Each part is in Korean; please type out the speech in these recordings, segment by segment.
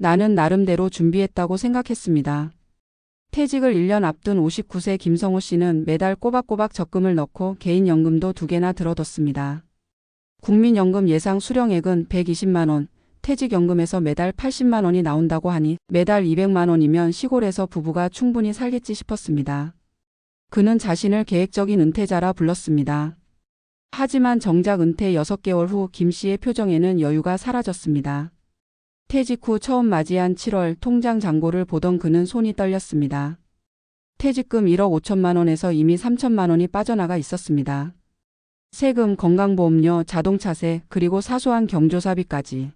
나는 나름대로 준비했다고 생각했습니다. 퇴직을 1년 앞둔 59세 김성호 씨는 매달 꼬박꼬박 적금을 넣고 개인연금도 2개나 들어뒀습니다. 국민연금 예상 수령액은 120만 원, 퇴직연금에서 매달 80만 원이 나온다고 하니 매달 200만 원이면 시골에서 부부가 충분히 살겠지 싶었습니다. 그는 자신을 계획적인 은퇴자라 불렀습니다. 하지만 정작 은퇴 6개월 후 김 씨의 표정에는 여유가 사라졌습니다. 퇴직 후 처음 맞이한 7월 통장 잔고를 보던 그는 손이 떨렸습니다. 퇴직금 1억 5천만 원에서 이미 3천만 원이 빠져나가 있었습니다. 세금, 건강보험료, 자동차세, 그리고 사소한 경조사비까지.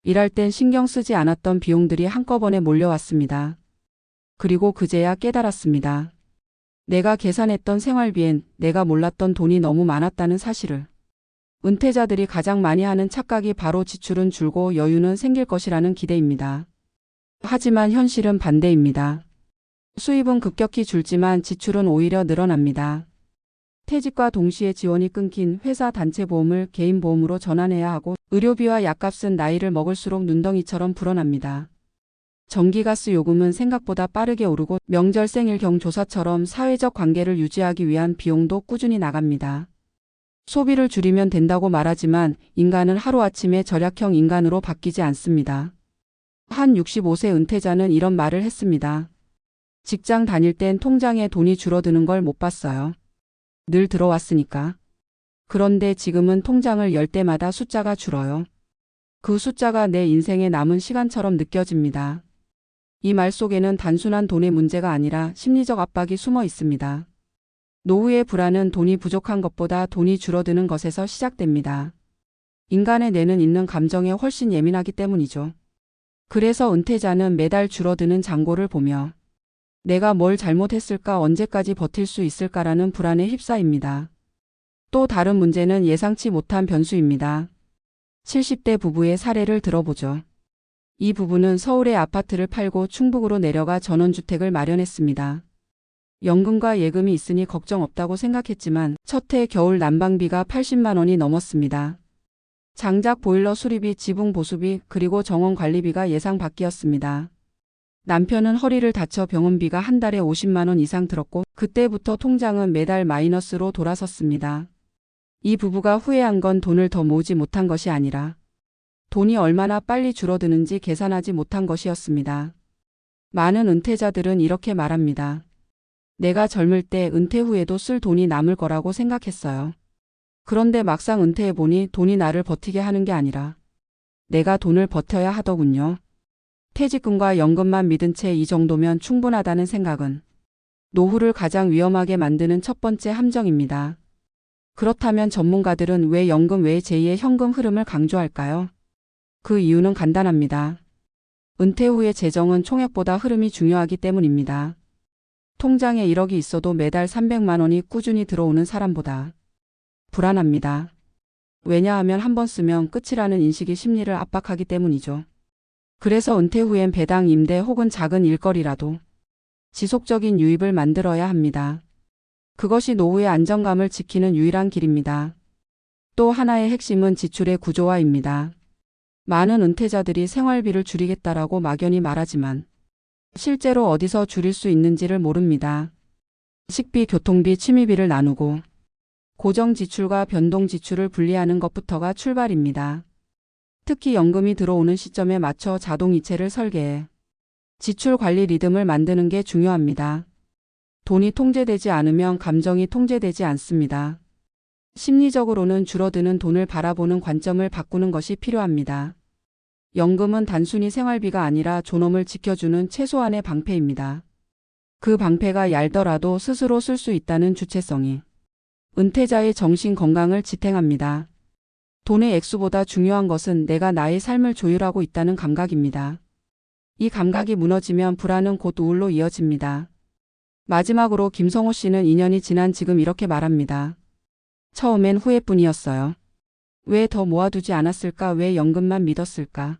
일할 땐 신경 쓰지 않았던 비용들이 한꺼번에 몰려왔습니다. 그리고 그제야 깨달았습니다. 내가 계산했던 생활비엔 내가 몰랐던 돈이 너무 많았다는 사실을. 은퇴자들이 가장 많이 하는 착각이 바로 지출은 줄고 여유는 생길 것이라는 기대입니다. 하지만 현실은 반대입니다. 수입은 급격히 줄지만 지출은 오히려 늘어납니다. 퇴직과 동시에 지원이 끊긴 회사 단체 보험을 개인 보험으로 전환해야 하고 의료비와 약값은 나이를 먹을수록 눈덩이처럼 불어납니다. 전기가스 요금은 생각보다 빠르게 오르고 명절 생일 경조사처럼 사회적 관계를 유지하기 위한 비용도 꾸준히 나갑니다. 소비를 줄이면 된다고 말하지만 인간은 하루아침에 절약형 인간으로 바뀌지 않습니다. 한 65세 은퇴자는 이런 말을 했습니다. 직장 다닐 땐 통장에 돈이 줄어드는 걸 못 봤어요. 늘 들어왔으니까. 그런데 지금은 통장을 열 때마다 숫자가 줄어요. 그 숫자가 내 인생에 남은 시간처럼 느껴집니다. 이 말 속에는 단순한 돈의 문제가 아니라 심리적 압박이 숨어 있습니다. 노후의 불안은 돈이 부족한 것보다 돈이 줄어드는 것에서 시작됩니다. 인간의 뇌는 있는 감정에 훨씬 예민하기 때문이죠. 그래서 은퇴자는 매달 줄어드는 잔고를 보며 내가 뭘 잘못했을까, 언제까지 버틸 수 있을까라는 불안에 휩싸입니다. 또 다른 문제는 예상치 못한 변수입니다. 70대 부부의 사례를 들어보죠. 이 부부는 서울의 아파트를 팔고 충북으로 내려가 전원주택을 마련했습니다. 연금과 예금이 있으니 걱정 없다고 생각했지만 첫 해 겨울 난방비가 80만 원이 넘었습니다. 장작 보일러 수리비, 지붕 보수비, 그리고 정원 관리비가 예상 밖이었습니다. 남편은 허리를 다쳐 병원비가 한 달에 50만 원 이상 들었고 그때부터 통장은 매달 마이너스로 돌아섰습니다. 이 부부가 후회한 건 돈을 더 모으지 못한 것이 아니라 돈이 얼마나 빨리 줄어드는지 계산하지 못한 것이었습니다. 많은 은퇴자들은 이렇게 말합니다. 내가 젊을 때 은퇴 후에도 쓸 돈이 남을 거라고 생각했어요. 그런데 막상 은퇴해보니 돈이 나를 버티게 하는 게 아니라 내가 돈을 버텨야 하더군요. 퇴직금과 연금만 믿은 채 이 정도면 충분하다는 생각은 노후를 가장 위험하게 만드는 첫 번째 함정입니다. 그렇다면 전문가들은 왜 연금 외 제2의 현금 흐름을 강조할까요? 그 이유는 간단합니다. 은퇴 후의 재정은 총액보다 흐름이 중요하기 때문입니다. 통장에 1억이 있어도 매달 300만 원이 꾸준히 들어오는 사람보다 불안합니다. 왜냐하면 한 번 쓰면 끝이라는 인식이 심리를 압박하기 때문이죠. 그래서 은퇴 후엔 배당, 임대 혹은 작은 일거리라도 지속적인 유입을 만들어야 합니다. 그것이 노후의 안정감을 지키는 유일한 길입니다. 또 하나의 핵심은 지출의 구조화입니다. 많은 은퇴자들이 생활비를 줄이겠다라고 막연히 말하지만 실제로 어디서 줄일 수 있는지를 모릅니다. 식비, 교통비, 취미비를 나누고 고정 지출과 변동 지출을 분리하는 것부터가 출발입니다. 특히 연금이 들어오는 시점에 맞춰 자동이체를 설계해 지출 관리 리듬을 만드는 게 중요합니다. 돈이 통제되지 않으면 감정이 통제되지 않습니다. 심리적으로는 줄어드는 돈을 바라보는 관점을 바꾸는 것이 필요합니다. 연금은 단순히 생활비가 아니라 존엄을 지켜주는 최소한의 방패입니다. 그 방패가 얇더라도 스스로 쓸 수 있다는 주체성이 은퇴자의 정신 건강을 지탱합니다. 돈의 액수보다 중요한 것은 내가 나의 삶을 조율하고 있다는 감각입니다. 이 감각이 무너지면 불안은 곧 우울로 이어집니다. 마지막으로 김성호 씨는 2년이 지난 지금 이렇게 말합니다. 처음엔 후회뿐이었어요. 왜 더 모아두지 않았을까? 왜 연금만 믿었을까?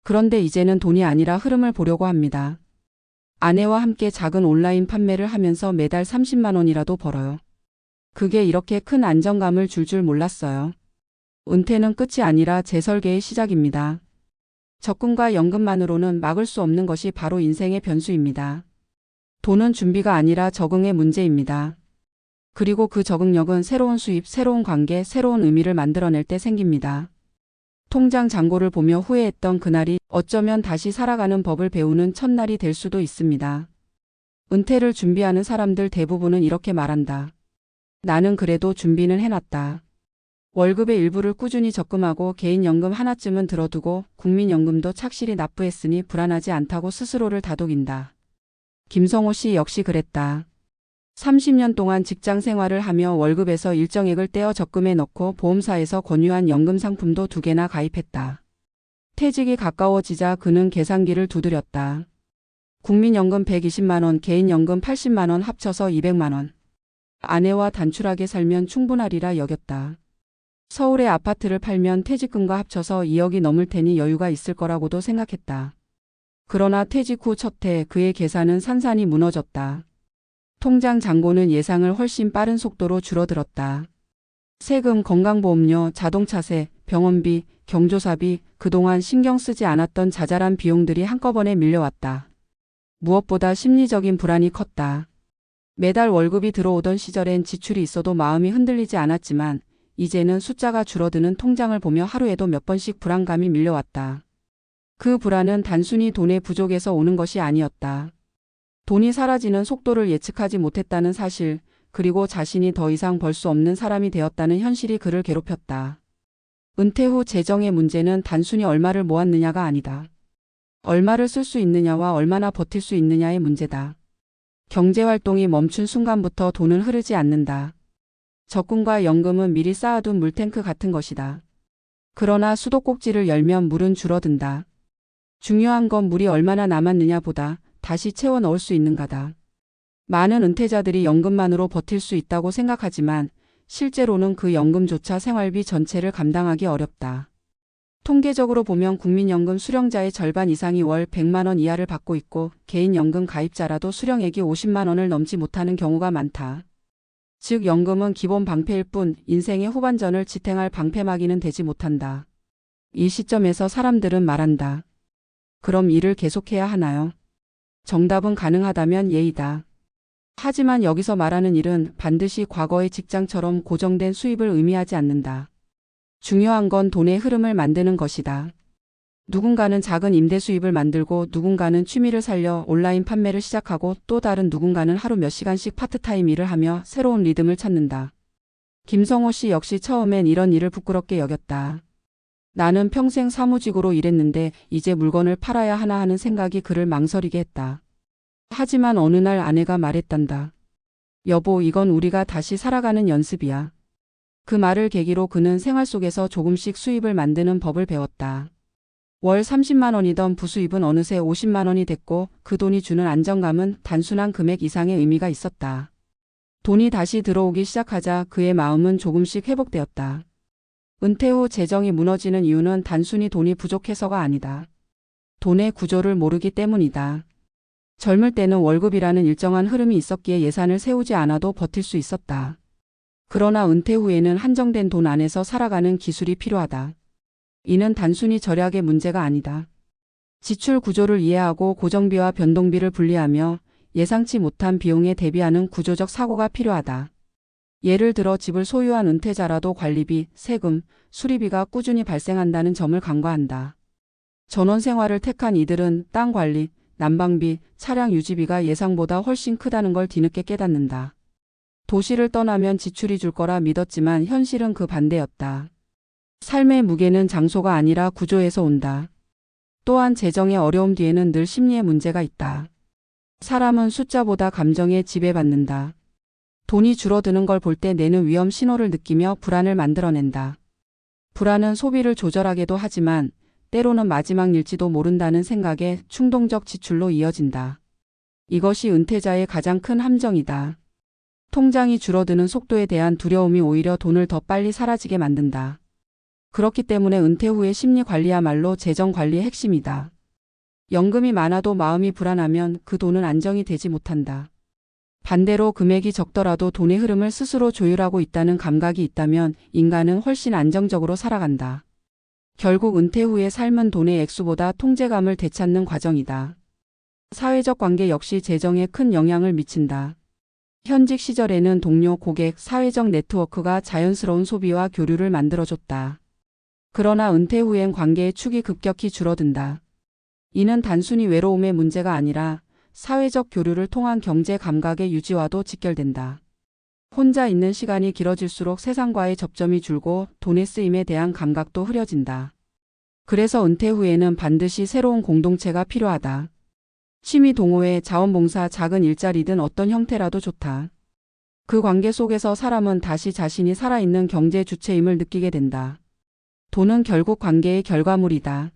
그런데 이제는 돈이 아니라 흐름을 보려고 합니다. 아내와 함께 작은 온라인 판매를 하면서 매달 30만 원이라도 벌어요. 그게 이렇게 큰 안정감을 줄 몰랐어요. 은퇴는 끝이 아니라 재설계의 시작입니다. 적금과 연금만으로는 막을 수 없는 것이 바로 인생의 변수입니다. 돈은 준비가 아니라 적응의 문제입니다. 그리고 그 적응력은 새로운 수입, 새로운 관계, 새로운 의미를 만들어낼 때 생깁니다. 통장 잔고를 보며 후회했던 그날이 어쩌면 다시 살아가는 법을 배우는 첫날이 될 수도 있습니다. 은퇴를 준비하는 사람들 대부분은 이렇게 말한다. 나는 그래도 준비는 해놨다. 월급의 일부를 꾸준히 적금하고 개인연금 하나쯤은 들어두고 국민연금도 착실히 납부했으니 불안하지 않다고 스스로를 다독인다. 김성호 씨 역시 그랬다. 30년 동안 직장 생활을 하며 월급에서 일정액을 떼어 적금에 넣고 보험사에서 권유한 연금 상품도 2개나 가입했다. 퇴직이 가까워지자 그는 계산기를 두드렸다. 국민연금 120만 원, 개인연금 80만 원 합쳐서 200만 원. 아내와 단출하게 살면 충분하리라 여겼다. 서울의 아파트를 팔면 퇴직금과 합쳐서 2억이 넘을 테니 여유가 있을 거라고도 생각했다. 그러나 퇴직 후 첫 해 그의 계산은 산산이 무너졌다. 통장 잔고는 예상을 훨씬 빠른 속도로 줄어들었다. 세금, 건강보험료, 자동차세, 병원비, 경조사비, 그동안 신경 쓰지 않았던 자잘한 비용들이 한꺼번에 밀려왔다. 무엇보다 심리적인 불안이 컸다. 매달 월급이 들어오던 시절엔 지출이 있어도 마음이 흔들리지 않았지만 이제는 숫자가 줄어드는 통장을 보며 하루에도 몇 번씩 불안감이 밀려왔다. 그 불안은 단순히 돈의 부족에서 오는 것이 아니었다. 돈이 사라지는 속도를 예측하지 못했다는 사실, 그리고 자신이 더 이상 벌 수 없는 사람이 되었다는 현실이 그를 괴롭혔다. 은퇴 후 재정의 문제는 단순히 얼마를 모았느냐가 아니다. 얼마를 쓸 수 있느냐와 얼마나 버틸 수 있느냐의 문제다. 경제활동이 멈춘 순간부터 돈은 흐르지 않는다. 적금과 연금은 미리 쌓아둔 물탱크 같은 것이다. 그러나 수도꼭지를 열면 물은 줄어든다. 중요한 건 물이 얼마나 남았느냐 보다 다시 채워 넣을 수 있는가다. 많은 은퇴자들이 연금만으로 버틸 수 있다고 생각하지만 실제로는 그 연금조차 생활비 전체를 감당하기 어렵다. 통계적으로 보면 국민연금 수령자의 절반 이상이 월 100만 원 이하를 받고 있고 개인연금 가입자라도 수령액이 50만 원을 넘지 못하는 경우가 많다. 즉 연금은 기본 방패일 뿐 인생의 후반전을 지탱할 방패막이는 되지 못한다. 이 시점에서 사람들은 말한다. 그럼 일을 계속해야 하나요? 정답은 가능하다면 예이다. 하지만 여기서 말하는 일은 반드시 과거의 직장처럼 고정된 수입을 의미하지 않는다. 중요한 건 돈의 흐름을 만드는 것이다. 누군가는 작은 임대 수입을 만들고 누군가는 취미를 살려 온라인 판매를 시작하고 또 다른 누군가는 하루 몇 시간씩 파트타임 일을 하며 새로운 리듬을 찾는다. 김성호 씨 역시 처음엔 이런 일을 부끄럽게 여겼다. 나는 평생 사무직으로 일했는데 이제 물건을 팔아야 하나 하는 생각이 그를 망설이게 했다. 하지만 어느 날 아내가 말했단다. 여보, 이건 우리가 다시 살아가는 연습이야. 그 말을 계기로 그는 생활 속에서 조금씩 수입을 만드는 법을 배웠다. 월 30만 원이던 부수입은 어느새 50만 원이 됐고 그 돈이 주는 안정감은 단순한 금액 이상의 의미가 있었다. 돈이 다시 들어오기 시작하자 그의 마음은 조금씩 회복되었다. 은퇴 후 재정이 무너지는 이유는 단순히 돈이 부족해서가 아니다. 돈의 구조를 모르기 때문이다. 젊을 때는 월급이라는 일정한 흐름이 있었기에 예산을 세우지 않아도 버틸 수 있었다. 그러나 은퇴 후에는 한정된 돈 안에서 살아가는 기술이 필요하다. 이는 단순히 절약의 문제가 아니다. 지출 구조를 이해하고 고정비와 변동비를 분리하며 예상치 못한 비용에 대비하는 구조적 사고가 필요하다. 예를 들어 집을 소유한 은퇴자라도 관리비, 세금, 수리비가 꾸준히 발생한다는 점을 간과한다. 전원 생활을 택한 이들은 땅 관리, 난방비, 차량 유지비가 예상보다 훨씬 크다는 걸 뒤늦게 깨닫는다. 도시를 떠나면 지출이 줄 거라 믿었지만 현실은 그 반대였다. 삶의 무게는 장소가 아니라 구조에서 온다. 또한 재정의 어려움 뒤에는 늘 심리의 문제가 있다. 사람은 숫자보다 감정에 지배받는다. 돈이 줄어드는 걸 볼 때 뇌는 위험 신호를 느끼며 불안을 만들어낸다. 불안은 소비를 조절하게도 하지만 때로는 마지막 일지도 모른다는 생각에 충동적 지출로 이어진다. 이것이 은퇴자의 가장 큰 함정이다. 통장이 줄어드는 속도에 대한 두려움이 오히려 돈을 더 빨리 사라지게 만든다. 그렇기 때문에 은퇴 후의 심리 관리야말로 재정 관리의 핵심이다. 연금이 많아도 마음이 불안하면 그 돈은 안정이 되지 못한다. 반대로 금액이 적더라도 돈의 흐름을 스스로 조율하고 있다는 감각이 있다면 인간은 훨씬 안정적으로 살아간다. 결국 은퇴 후의 삶은 돈의 액수보다 통제감을 되찾는 과정이다. 사회적 관계 역시 재정에 큰 영향을 미친다. 현직 시절에는 동료, 고객, 사회적 네트워크가 자연스러운 소비와 교류를 만들어줬다. 그러나 은퇴 후엔 관계의 축이 급격히 줄어든다. 이는 단순히 외로움의 문제가 아니라 사회적 교류를 통한 경제 감각의 유지와도 직결된다. 혼자 있는 시간이 길어질수록 세상과의 접점이 줄고 돈의 쓰임에 대한 감각도 흐려진다. 그래서 은퇴 후에는 반드시 새로운 공동체가 필요하다. 취미 동호회, 자원봉사, 작은 일자리든 어떤 형태라도 좋다. 그 관계 속에서 사람은 다시 자신이 살아있는 경제 주체임을 느끼게 된다. 돈은 결국 관계의 결과물이다.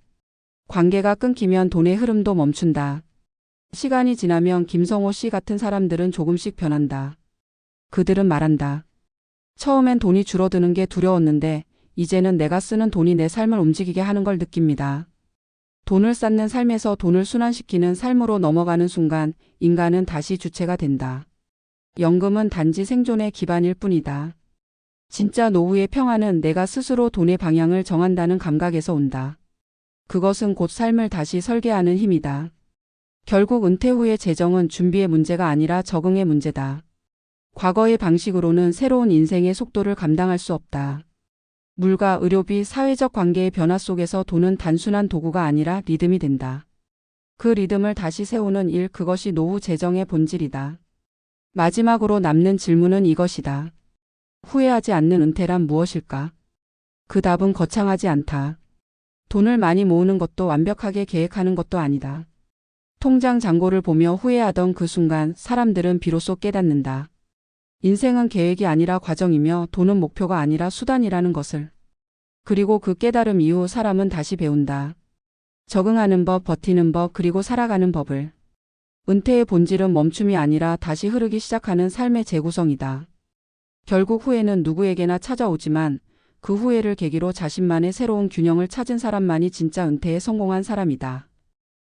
관계가 끊기면 돈의 흐름도 멈춘다. 시간이 지나면 김성호 씨 같은 사람들은 조금씩 변한다. 그들은 말한다. 처음엔 돈이 줄어드는 게 두려웠는데 이제는 내가 쓰는 돈이 내 삶을 움직이게 하는 걸 느낍니다. 돈을 쌓는 삶에서 돈을 순환시키는 삶으로 넘어가는 순간 인간은 다시 주체가 된다. 연금은 단지 생존의 기반일 뿐이다. 진짜 노후의 평안은 내가 스스로 돈의 방향을 정한다는 감각에서 온다. 그것은 곧 삶을 다시 설계하는 힘이다. 결국 은퇴 후의 재정은 준비의 문제가 아니라 적응의 문제다. 과거의 방식으로는 새로운 인생의 속도를 감당할 수 없다. 물가, 의료비, 사회적 관계의 변화 속에서 돈은 단순한 도구가 아니라 리듬이 된다. 그 리듬을 다시 세우는 일, 그것이 노후 재정의 본질이다. 마지막으로 남는 질문은 이것이다. 후회하지 않는 은퇴란 무엇일까? 그 답은 거창하지 않다. 돈을 많이 모으는 것도 완벽하게 계획하는 것도 아니다. 통장 잔고를 보며 후회하던 그 순간 사람들은 비로소 깨닫는다. 인생은 계획이 아니라 과정이며 돈은 목표가 아니라 수단이라는 것을. 그리고 그 깨달음 이후 사람은 다시 배운다. 적응하는 법, 버티는 법, 그리고 살아가는 법을. 은퇴의 본질은 멈춤이 아니라 다시 흐르기 시작하는 삶의 재구성이다. 결국 후회는 누구에게나 찾아오지만 그 후회를 계기로 자신만의 새로운 균형을 찾은 사람만이 진짜 은퇴에 성공한 사람이다.